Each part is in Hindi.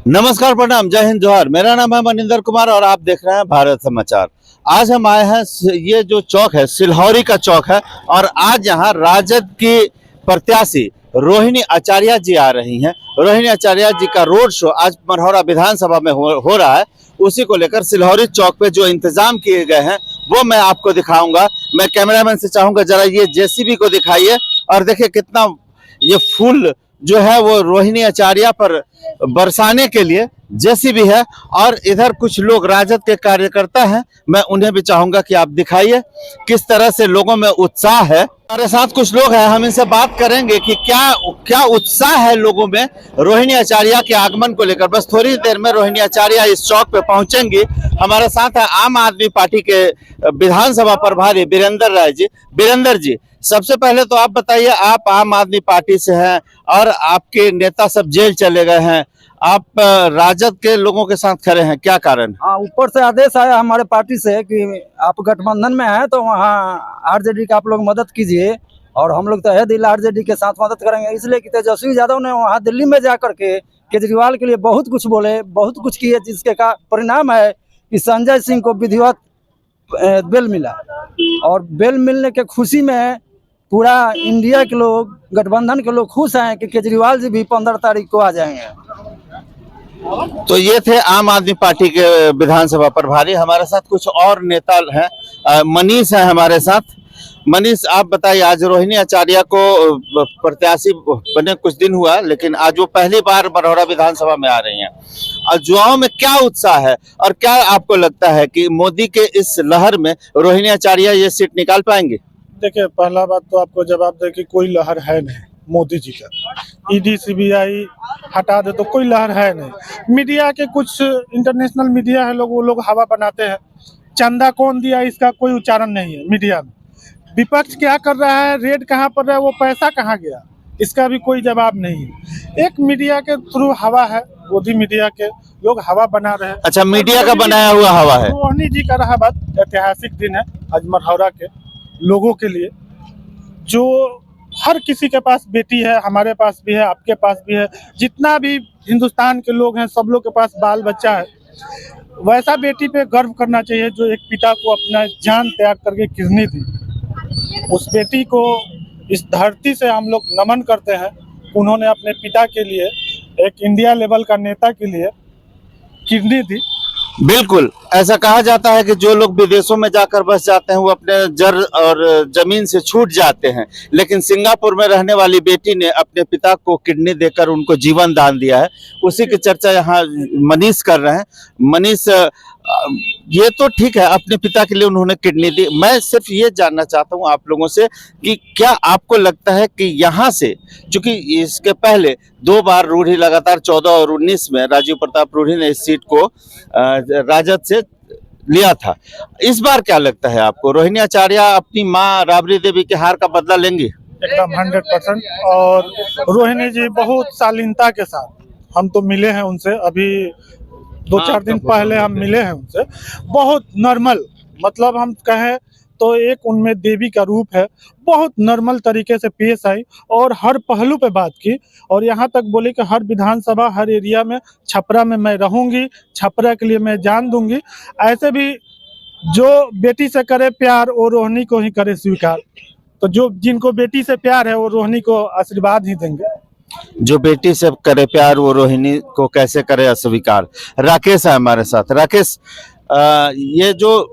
नमस्कार, प्रणाम, जय हिंद, जोहार। मेरा नाम है मनिंदर कुमार और आप देख रहे हैं भारत समाचार। आज हम आए हैं, ये जो चौक है सिलहौरी का चौक है और आज यहाँ राजद की प्रत्याशी रोहिणी आचार्य जी आ रही हैं। रोहिणी आचार्य जी का रोड शो आज मढ़ौरा विधानसभा में हो रहा है। उसी को लेकर सिलहौरी चौक पे जो इंतजाम किए गए हैं वो मैं आपको दिखाऊंगा। मैं कैमरामैन से चाहूंगा जरा ये जेसीबी को दिखाइए और देखिए कितना ये फूल जो है वो रोहिणी आचार्य पर बरसाने के लिए जेसीबी है। और इधर कुछ लोग राजद के कार्यकर्ता हैं, मैं उन्हें भी चाहूंगा कि आप दिखाइए किस तरह से लोगों में उत्साह है। हमारे साथ कुछ लोग हैं, हम इनसे बात करेंगे कि क्या क्या उत्साह है लोगों में रोहिणी आचार्य के आगमन को लेकर। बस थोड़ी देर में रोहिणी आचार्य इस चौक पे पहुंचेंगी। हमारे साथ है आम आदमी पार्टी के विधानसभा प्रभारी वीरेंद्र राय जी। वीरेंद्र जी, सबसे पहले तो आप बताइए, आप आम आदमी पार्टी से हैं और आपके नेता सब जेल चले गए हैं, आप राजद के लोगों के साथ खड़े हैं, क्या कारण? हाँ, ऊपर से आदेश आया हमारे पार्टी से कि आप गठबंधन में हैं तो वहाँ आरजेडी का आप लोग मदद कीजिए और हम लोग तो है दिल आरजेडी के साथ मदद करेंगे। इसलिए कि तेजस्वी यादव ने वहाँ दिल्ली में जा करके केजरीवाल के लिए बहुत कुछ बोले, बहुत कुछ किए, जिसके का परिणाम है कि संजय सिंह को विधिवत बेल मिला। और बेल मिलने के खुशी में पूरा इंडिया के लोग, गठबंधन के लोग खुश हैं कि केजरीवाल जी भी 15 तारीख को आ जाएंगे। तो ये थे आम आदमी पार्टी के विधानसभा प्रभारी। हमारे साथ कुछ और नेता हैं, मनीष है हमारे साथ। मनीष, आप बताइए, आज रोहिणी आचार्य को प्रत्याशी बने कुछ दिन हुआ, लेकिन आज वो पहली बार मढ़ौरा विधानसभा में आ रही हैं और युवाओं में क्या उत्साह है और क्या आपको लगता है कि मोदी के इस लहर में रोहिणी आचार्य ये सीट निकाल पाएंगे? देखिए, पहला बात तो आपको जवाब दे कि कोई लहर है नहीं मोदी जी का। ईडी सीबीआई हटा दे तो कोई लहर है नहीं। मीडिया के कुछ इंटरनेशनल मीडिया है लोग, वो लोग हवा बनाते हैं। चंदा कौन दिया इसका कोई उच्चारण नहीं है मीडिया में। विपक्ष क्या कर रहा है, रेड कहाँ पर रहा है, वो पैसा कहाँ गया, इसका भी कोई जवाब नहीं है। एक मीडिया के थ्रू हवा है, मोदी मीडिया के लोग हवा बना रहे हैं। अच्छा, मीडिया का बनाया हुआ हवा है। रोहिणी जी का रहा बात, ऐतिहासिक दिन है आज मढ़ौरा के लोगों के लिए। जो हर किसी के पास बेटी है, हमारे पास भी है, आपके पास भी है, जितना भी हिंदुस्तान के लोग हैं सब लोग के पास बाल बच्चा है। वैसा बेटी पे गर्व करना चाहिए जो एक पिता को अपना जान त्याग करके किडनी दी। उस बेटी को इस धरती से हम लोग नमन करते हैं। उन्होंने अपने पिता के लिए, एक इंडिया लेवल का नेता के लिए किडनी दी। बिल्कुल, ऐसा कहा जाता है कि जो लोग विदेशों में जाकर बस जाते हैं वो अपने जड़ और जमीन से छूट जाते हैं, लेकिन सिंगापुर में रहने वाली बेटी ने अपने पिता को किडनी देकर उनको जीवन दान दिया है। उसी की चर्चा यहाँ मनीष कर रहे हैं। मनीष, ये तो ठीक है, अपने पिता के लिए उन्होंने किडनी दी। मैं सिर्फ ये जानना चाहता हूँ आप लोगों से कि क्या आपको लगता है कि यहाँ से, चूंकि इसके पहले 2 बार रूढ़ी लगातार 14 और 19 में राजीव प्रताप रूढ़ी ने इस सीट को राजद से लिया था, इस बार क्या लगता है आपको, रोहिणी आचार्य अपनी माँ राबड़ी देवी के हार का बदला लेंगी? एकदम 100%। और रोहिणी जी बहुत शालीनता के साथ, हम तो मिले हैं उनसे अभी 2-4 दिन पहले हम मिले हैं उनसे। बहुत नॉर्मल, मतलब हम कहें तो एक उनमें देवी का रूप है। बहुत नॉर्मल तरीके से पेश आई और हर पहलू पे बात की। और यहाँ तक बोले कि हर विधानसभा, हर एरिया में, छपरा में मैं रहूंगी, छपरा के लिए मैं जान दूंगी। ऐसे भी जो बेटी से करे प्यार वो रोहिणी को ही करे स्वीकार। तो जो जिनको बेटी से प्यार है वो रोहिणी को आशीर्वाद ही देंगे। जो बेटी से करे प्यार वो रोहिणी को कैसे करे अस्वीकार। राकेश है हमारे साथ। राकेश, ये जो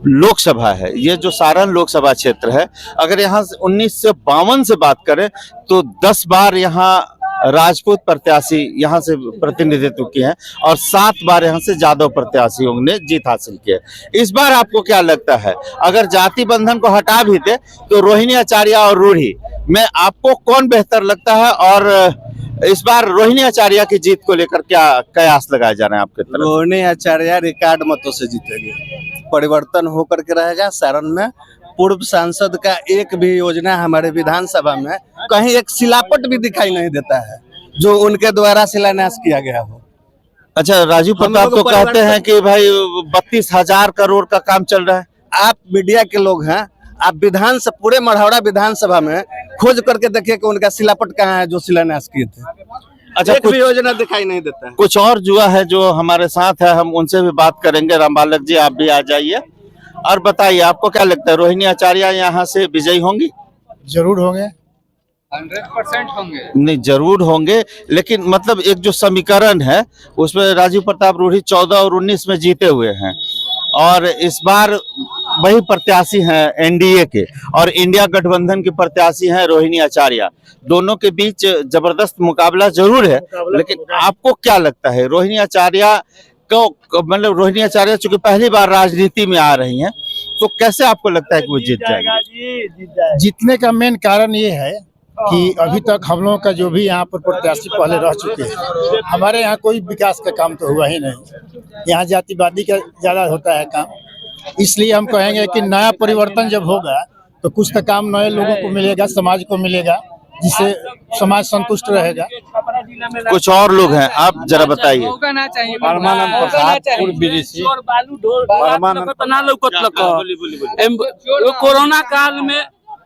लोकसभा है, ये जो सारण लोकसभा क्षेत्र है, अगर यहाँ 1952 से बात करें तो 10 बार यहाँ राजपूत प्रत्याशी यहाँ से प्रतिनिधित्व किए हैं और 7 बार यहाँ से यादव प्रत्याशियों ने जीत हासिल की है। इस बार आपको क्या लगता है, अगर जाति बंधन को हटा भी दे तो रोहिणी आचार्य और रूढ़ी में आपको कौन बेहतर लगता है? और इस बार रोहिणी आचार्य की जीत को लेकर क्या कयास लगाए जा रहे हैं आपके तरफ? रोहिणी आचार्य रिकॉर्ड मतों से जीतेगी। परिवर्तन होकर के रहेगा सारण में। पूर्व सांसद का एक भी योजना हमारे विधानसभा में कहीं एक शिलापट भी दिखाई नहीं देता है जो उनके द्वारा शिलान्यास किया गया हो। अच्छा, राजीव प्रताप तो कहते हैं कि भाई 32,000 करोड़ का काम चल रहा है। आप मीडिया के लोग हैं, आप पूरे मढ़ौरा विधानसभा में खोज करके देखिए कि उनका शिलापट कहाँ है जो शिलान्यास किए थे। अच्छा, एक भी योजना दिखाई नहीं देता है। कुछ और जुआ है जो हमारे साथ है, हम उनसे भी बात करेंगे। रामबालक जी, आप भी आ जाइए और बताइए, आपको क्या लगता है रोहिणी आचार्य यहाँ से विजयी होंगी? जरूर होंगे। 100% होंगे। नहीं, जरूर होंगे, लेकिन मतलब एक जो समीकरण है उसमें राजीव प्रताप रूढ़ी 14 और 19 में जीते हुए हैं और इस बार वही प्रत्याशी हैं एनडीए के, और इंडिया गठबंधन की प्रत्याशी हैं रोहिणी आचार्य। दोनों के बीच जबरदस्त मुकाबला जरूर है, लेकिन आपको क्या लगता है रोहिणी आचार्य को, मतलब रोहिणी आचार्य चूंकि पहली बार राजनीति में आ रही हैं, तो कैसे आपको लगता है कि वो जीत जाएंगी? जीतने का मेन कारण ये है कि अभी तक हम लोगों का जो भी यहाँ पर प्रत्याशी पहले रह चुके हैं, हमारे यहाँ कोई विकास का काम तो हुआ ही नहीं। यहाँ जातिवादी का ज्यादा होता है काम, इसलिए हम कहेंगे कि नया परिवर्तन जब होगा तो कुछ तो काम नए लोगों को मिलेगा, समाज को मिलेगा, जिससे समाज संतुष्ट रहेगा। कुछ और लोग हैं, आप जरा बताइए। होना चाहिए। परमानंद प्रसाद पूर्व विदेशी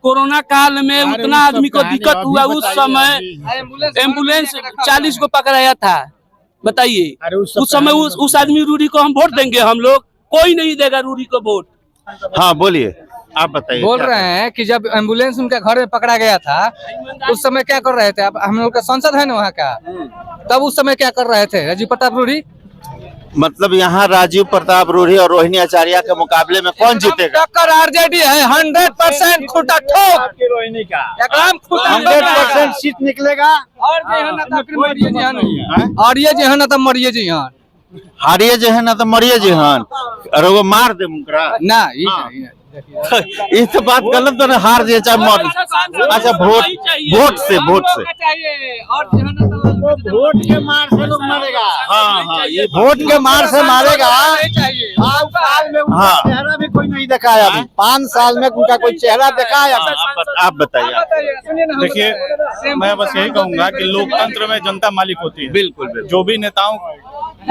कोरोना काल में उतना आदमी को दिक्कत हुआ, उस समय एम्बुलेंस 40 को पकड़ाया था। बताइए उस समय उस आदमी रूढ़ी को हम वोट देंगे? हम लोग कोई नहीं देगा रूढ़ी को वोट। हाँ बोलिए, आप बताइए। बोल रहे हैं कि जब एम्बुलेंस उनके घर में पकड़ा गया था उस समय क्या कर रहे थे? अब हम लोग का सांसद है ना वहाँ का, तब उस समय क्या कर रहे थे राजीव प्रताप रूढ़ी? मतलब यहाँ राजीव प्रताप रूढ़ी और रोहिणी आचार्य के मुकाबले में कौन जीतेगा? टक्कर आरजेडी है, 100% खूंटा ठोक रोहिणी का, एकदम खूंटा 100% सीट निकलेगा। और जे है ना तो फिर मरिए जी हन, और ये जे है ना तो मरिए जी हन, हारिए जे है ना तो मरिए जे हन, और वो मार दे मुकरा ना ये ये तो बात गलत तो ना, हार जे चाहे मर। अच्छा, वोट से वोट के मार से लोग मरेगा। हाँ, ये वोट के मार से मारेगा। 5 साल में उनका हाँ। चेहरा भी कोई नहीं देखा है अभी। 5 साल में उनका कोई चेहरा देखा है अभी? आप बताइए। देखिए, मैं बस यही कहूंगा कि लोकतंत्र में जनता मालिक होती है। बिल्कुल। जो भी नेताओं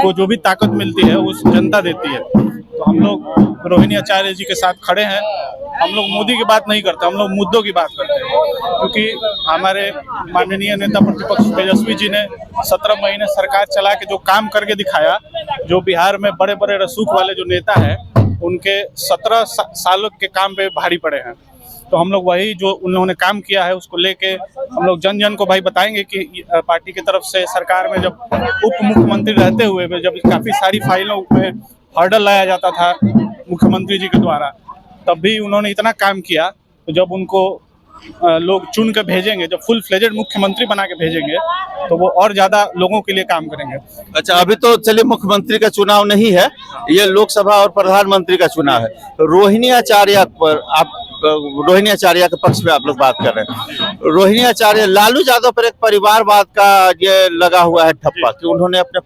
को जो भी ताकत मिलती है उस जनता देती है। तो हम लोग रोहिणी आचार्य जी के साथ खड़े हैं। हम लोग मोदी की बात नहीं करते, हम लोग मुद्दों की बात करते हैं, क्योंकि हमारे माननीय नेता प्रतिपक्ष तेजस्वी जी ने 17 महीने सरकार चला के जो काम करके दिखाया, जो बिहार में बड़े बड़े रसूख वाले जो नेता हैं उनके 17 सालों के काम पे भारी पड़े हैं। तो हम लोग वही जो उन्होंने काम किया है उसको लेके हम लोग जन जन को भाई बताएंगे कि पार्टी की तरफ से सरकार में जब उप मुख्यमंत्री रहते हुए जब काफी सारी फाइलों में हर्डल लाया जाता था मुख्यमंत्री जी के द्वारा, तब भी उन्होंने इतना काम किया। तो जब उनको लोग चुन कर भेजेंगे, जब फुल फ्लेजेड मुख्यमंत्री बना के भेजेंगे, तो वो और ज्यादा लोगों के लिए काम करेंगे। अच्छा, अभी तो चलिए मुख्यमंत्री का चुनाव नहीं है, ये लोकसभा और प्रधानमंत्री का चुनाव है। रोहिणी आचार्य पर आप, रोहिणी आचार्य के पक्ष में आप लोग बात कर रहे हैं। रोहिणी आचार्य, लालू यादव पर एक परिवारवाद का ये लगा हुआ है ठप्पा कि उन्होंने अपने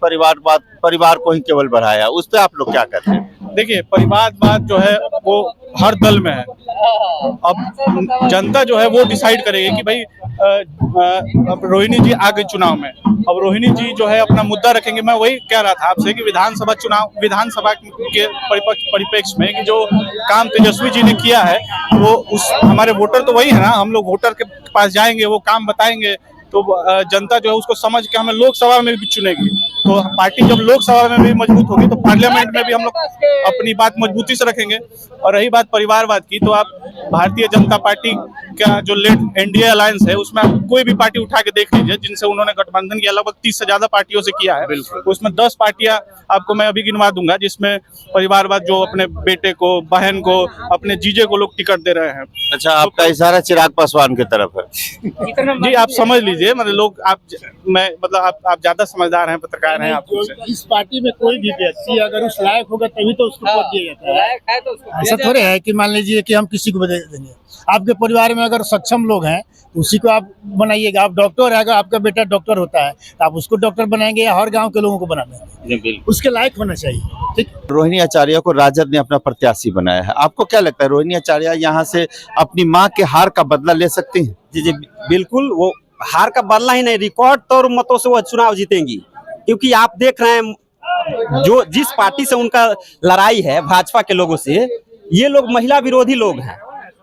परिवार को ही केवल बढ़ाया, उस पर आप लोग क्या कहते हैं? देखिए, परिवारवाद जो है वो हर दल में है। अब जनता जो है वो डिसाइड करेगी कि भाई अब रोहिणी जी आ गई चुनाव में, अब रोहिणी जी जो है अपना मुद्दा रखेंगे। मैं वही कह रहा था आपसे कि विधानसभा के परिप्रेक्ष्य में कि जो काम तेजस्वी जी ने किया है, वो उस हमारे वोटर तो वही है ना, हम लोग वोटर के पास जाएंगे, वो काम बताएंगे, तो जनता जो है उसको समझ के हमें लोकसभा में भी चुनेगी। तो पार्टी जब लोकसभा में भी मजबूत होगी तो पार्लियामेंट में भी हम लोग अपनी बात मजबूती से रखेंगे। और रही बात परिवारवाद की, तो आप भारतीय जनता पार्टी का जो लेड एनडीए अलायंस है उसमें आप कोई भी पार्टी उठा के देख लीजिए, जिनसे उन्होंने गठबंधन किया, लगभग 30 से ज्यादा पार्टियों से किया है। उसमें 10 पार्टियां आपको मैं अभी गिनवा दूंगा जिसमें परिवारवाद, जो अपने बेटे को, बहन को, अपने जीजे को लोग टिकट दे रहे हैं। अच्छा, आपका इशारा चिराग पासवान की तरफ है? जी, आप समझ लीजिए, मतलब लोग आप ज्यादा समझदार हैं, पत्रकार हैं आप। इस पार्टी में कोई भी व्यक्ति अगर उस लायक होगा तभी तो उसको वोट दिया जाता है। ऐसा थोड़े है कि मान लीजिए कि हम किसी को दे देंगे। आपके परिवार में अगर सक्षम लोग हैं तो उसी को आप बनाइएगा। आप डॉक्टर है, अगर आपका बेटा डॉक्टर होता है तो आप उसको डॉक्टर बनाएंगे या हर गांव के लोगों को बना देंगे? उसके लायक होना चाहिए। ठीक। रोहिणी आचार्य को राजद ने अपना प्रत्याशी बनाया है, आपको क्या लगता है रोहिणी आचार्य यहाँ से अपनी माँ के हार का बदला ले सकती हैं? जी बिल्कुल, वो हार का बदला ही नहीं, रिकॉर्ड तौर मतों से वो चुनाव जीतेंगी। क्योंकि आप देख रहे हैं जो जिस पार्टी से उनका लड़ाई है, भाजपा के लोगों से, ये लोग महिला विरोधी लोग हैं।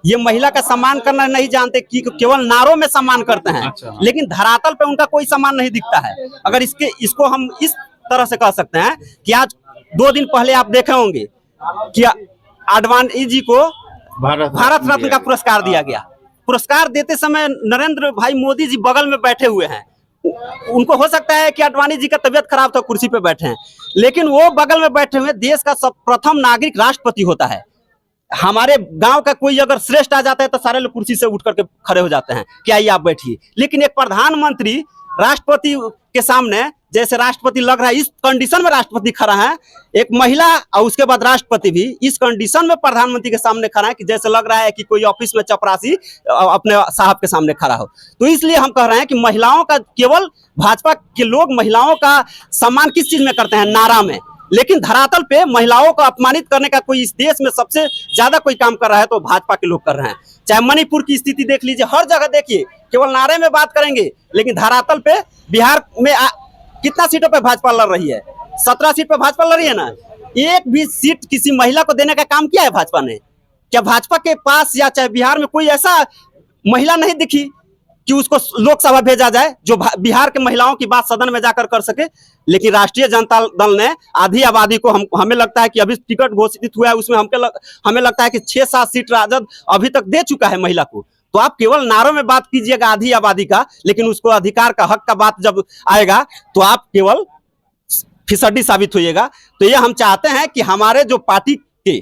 ये महिला का सम्मान करना नहीं जानते कि केवल नारों में सम्मान करते हैं, लेकिन धरातल पे उनका कोई सम्मान नहीं दिखता है। अगर इसको हम इस तरह से कह सकते हैं कि आज 2 दिन पहले आप देखे होंगे कि आडवाणी जी को भारत रत्न का पुरस्कार दिया गया। पुरस्कार देते समय नरेंद्र भाई मोदी जी बगल में बैठे हुए हैं। उनको हो सकता है कि आडवाणी जी का तबीयत खराब था, कुर्सी पे बैठे हैं, लेकिन वो बगल में बैठे हुए देश का प्रथम नागरिक राष्ट्रपति होता है। हमारे गांव का कोई अगर श्रेष्ठ आ जाता है तो सारे लोग कुर्सी से उठ करके खड़े हो जाते हैं कि आइए आप बैठिए। लेकिन एक प्रधानमंत्री राष्ट्रपति के सामने, जैसे राष्ट्रपति लग रहा है, इस कंडीशन में राष्ट्रपति खड़ा है, एक महिला और उसके बाद राष्ट्रपति भी इस कंडीशन में प्रधानमंत्री के सामने खड़ा है कि जैसे लग रहा है कि कोई ऑफिस में चपरासी अपने साहब के सामने खड़ा हो। तो इसलिए हम कह रहे हैं कि महिलाओं का, केवल भाजपा के लोग महिलाओं का सम्मान किस चीज में करते हैं? नारा में। लेकिन धरातल पे महिलाओं को अपमानित करने का कोई इस देश में सबसे ज्यादा कोई काम कर रहा है तो भाजपा के लोग कर रहे हैं। चाहे मणिपुर की स्थिति देख लीजिए, हर जगह देखिए, केवल नारे में बात करेंगे, लेकिन धरातल पे बिहार में कितना सीटों पे भाजपा लड़ रही है? 17 सीट पे भाजपा लड़ रही है ना। एक भी सीट किसी महिला को देने का काम किया है भाजपा ने? क्या भाजपा के पास या चाहे बिहार में कोई ऐसा महिला नहीं दिखी कि उसको लोकसभा भेजा जाए जो बिहार के महिलाओं की बात सदन में जाकर कर सके? लेकिन राष्ट्रीय जनता दल ने आधी आबादी को, हमें लगता है कि अभी टिकट घोषित हुआ है उसमें हमें लगता है कि 6-7 सीट राजद अभी तक दे चुका है महिला को। तो आप केवल नारों में बात कीजिएगा आधी आबादी का, लेकिन उसको अधिकार का, हक का बात जब आएगा तो आप केवल फिसड्डी साबित होइएगा। तो ये हम चाहते हैं कि हमारे जो पार्टी के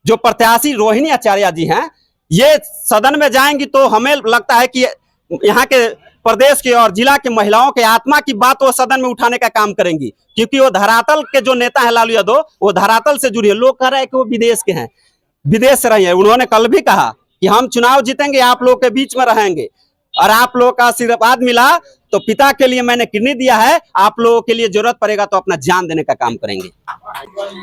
जो प्रत्याशी रोहिणी आचार्य जी हैं, ये सदन में जाएंगी तो हमें लगता है कि यहाँ के प्रदेश के और जिला के महिलाओं के आत्मा की बात वो सदन में उठाने का काम करेंगी, क्योंकि वो धरातल के जो नेता है लालू यादव, वो धरातल से जुड़ी है। लोग कह रहे हैं कि वो विदेश के हैं, विदेश से रही है। उन्होंने कल भी कहा कि हम चुनाव जीतेंगे, आप लोग के बीच में रहेंगे, और आप लोग का आशीर्वाद मिला तो पिता के लिए मैंने किडनी दिया है, आप लोगों के लिए जरूरत पड़ेगा तो अपना जान देने का काम करेंगे।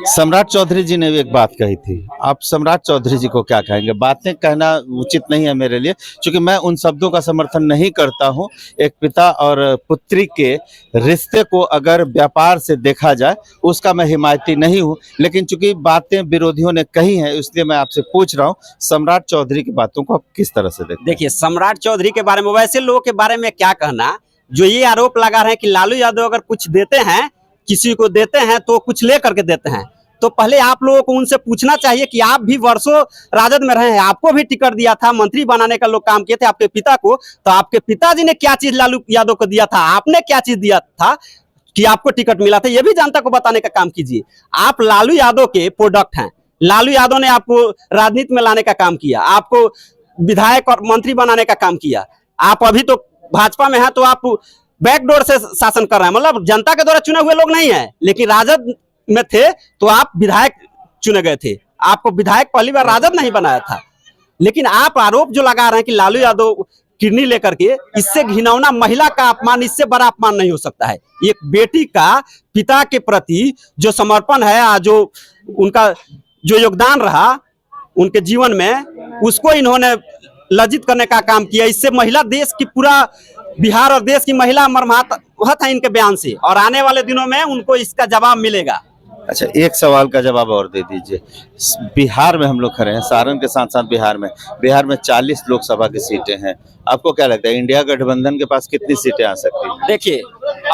सम्राट चौधरी जी ने भी एक बात कही थी, आप सम्राट चौधरी जी को क्या कहेंगे? बातें कहना उचित नहीं है मेरे लिए, क्योंकि मैं उन शब्दों का समर्थन नहीं करता हूं। एक पिता और पुत्री के रिश्ते को अगर व्यापार से देखा जाए उसका मैं हिमायती नहीं हूं, लेकिन चूंकि बातें विरोधियों ने कही हैं इसलिए मैं आपसे पूछ रहा हूं, सम्राट चौधरी की बातों को आप किस तरह से देखते हैं? देखिए, सम्राट चौधरी के बारे में, वैसे लोगों के बारे में क्या कहना जो ये आरोप लगा रहे हैं कि लालू यादव अगर कुछ देते हैं, किसी को देते हैं तो कुछ ले करके देते हैं। तो पहले आप लोगों को उनसे पूछना चाहिए कि आप भी वर्षों राजद में रहे हैं, आपको भी टिकट दिया था, मंत्री बनाने का लोग काम किए थे आपके पिता को, तो आपके पिताजी ने क्या चीज लालू यादव को दिया था, आपने क्या चीज दिया था कि आपको टिकट मिला था? ये भी जनता को बताने का काम कीजिए। आप लालू यादव के प्रोडक्ट हैं। लालू यादव ने आपको राजनीति में लाने का काम किया, आपको विधायक और मंत्री बनाने का काम किया। आप अभी तो भाजपा में है तो आप बैकडोर से शासन कर रहे हैं, मतलब जनता के द्वारा चुने हुए लोग नहीं है, लेकिन राजद में थे तो आप विधायक चुने गए थे। आपको विधायक पहली बार राजद नहीं बनाया था। लेकिन आप आरोप जो लगा रहे हैं कि लालू यादव किडनी लेकर के, इससे घिनौना महिला का अपमान, इससे बड़ा अपमान नहीं हो सकता है। एक बेटी का पिता के प्रति जो समर्पण है, जो उनका जो योगदान रहा उनके जीवन में, उसको इन्होंने लज्जित करने का काम किया। इससे महिला, देश की पूरा बिहार और देश की महिला मर्माहत है इनके बयान से, और आने वाले दिनों में उनको इसका जवाब मिलेगा। अच्छा, एक सवाल का जवाब और दे दीजिए। बिहार में हम लोग खड़े हैं, सारण के साथ साथ बिहार में 40 लोकसभा की सीटें हैं। आपको क्या लगता है इंडिया गठबंधन के पास कितनी सीटें आ सकती हैं? देखिए,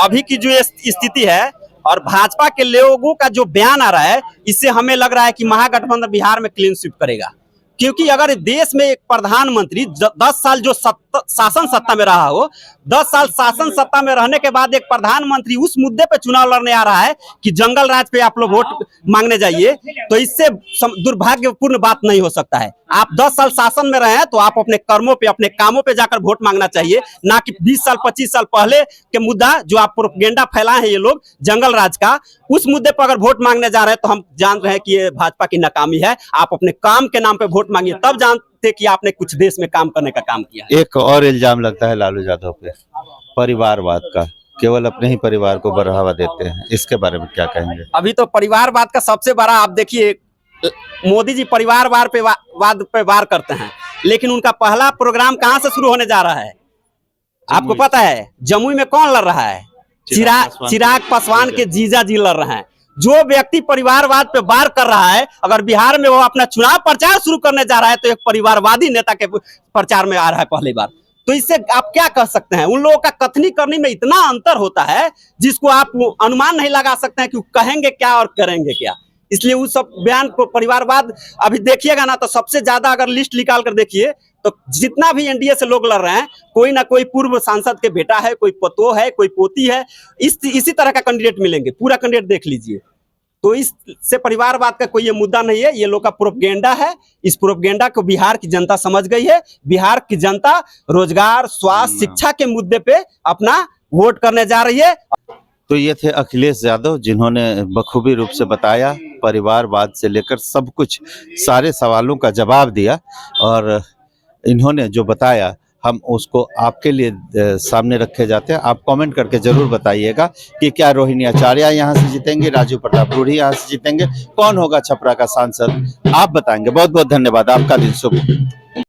अभी की जो स्थिति है और भाजपा के लोगों का जो बयान आ रहा है, इससे हमें लग रहा है कि महागठबंधन बिहार में क्लीन स्वीप करेगा। क्योंकि अगर देश में एक प्रधानमंत्री 10 साल जो शासन सत्ता में रहा हो, 10 साल शासन सत्ता में रहने के बाद एक प्रधानमंत्री उस मुद्दे पे चुनाव लड़ने आ रहा है कि जंगल राज पे आप लोग वोट मांगने जाइए, तो इससे दुर्भाग्यपूर्ण बात नहीं हो सकता है। आप 10 साल शासन में रहे हैं तो आप अपने कर्मों पे, अपने कामों पे जाकर वोट मांगना चाहिए, ना कि 20 साल 25 साल पहले के मुद्दा जो आप प्रोपेगेंडा फैलाए हैं ये लोग जंगल राज का, उस मुद्दे पर अगर वोट मांगने जा रहे हैं तो हम जान रहे हैं कि ये भाजपा की नाकामी है। आप अपने काम के नाम पे वोट मांगिए, तब जानते कि आपने कुछ देश में काम करने का काम किया। एक और इल्जाम लगता है लालू यादव पे, परिवारवाद का, केवल अपने ही परिवार को बढ़ावा देते हैं, इसके बारे में क्या कहेंगे? अभी तो परिवारवाद का सबसे बड़ा, आप देखिए मोदी जी परिवारवाद पे वार करते हैं, लेकिन उनका पहला प्रोग्राम कहां से शुरू होने जा रहा है आपको पता है? जमुई में कौन लड़ रहा है? चिराग पासवान के जीजा जी लड़ रहे हैं। जो व्यक्ति परिवारवाद पे वार कर रहा है, अगर बिहार में वो अपना चुनाव प्रचार शुरू करने जा रहा है तो एक परिवारवादी नेता के प्रचार में आ रहा है पहली बार। तो इससे आप क्या कह सकते हैं? उन लोगों का कथनी करनी में इतना अंतर होता है जिसको आप अनुमान नहीं लगा सकते हैं कि कहेंगे क्या और करेंगे क्या। इसलिए उस सब बयान को परिवारवाद अभी देखिएगा ना तो सबसे ज्यादा अगर लिस्ट निकाल कर देखिए तो जितना भी एनडीए से लोग लड़ रहे हैं कोई ना कोई पूर्व सांसद के बेटा है, कोई पतोह है, कोई पोती है, इसी तरह का कैंडिडेट मिलेंगे। पूरा कैंडिडेट देख लीजिए। तो इससे परिवारवाद का कोई ये मुद्दा नहीं है, ये लोग का प्रोपगेंडा है। इस प्रोपगेंडा को बिहार की जनता समझ गई है। बिहार की जनता रोजगार, स्वास्थ्य, शिक्षा के मुद्दे पे अपना वोट करने जा रही है। तो ये थे अखिलेश यादव, जिन्होंने बखूबी रूप से बताया, परिवारवाद से लेकर सब कुछ, सारे सवालों का जवाब दिया। और इन्होंने जो बताया हम उसको आपके लिए सामने रखे जाते हैं। आप कमेंट करके जरूर बताइएगा कि क्या रोहिणी आचार्य यहाँ से जीतेंगे, राजू प्रताप रूढ़ी यहाँ से जीतेंगे, कौन होगा छपरा का सांसद, आप बताएंगे। बहुत बहुत धन्यवाद, आपका दिन शुभ हो।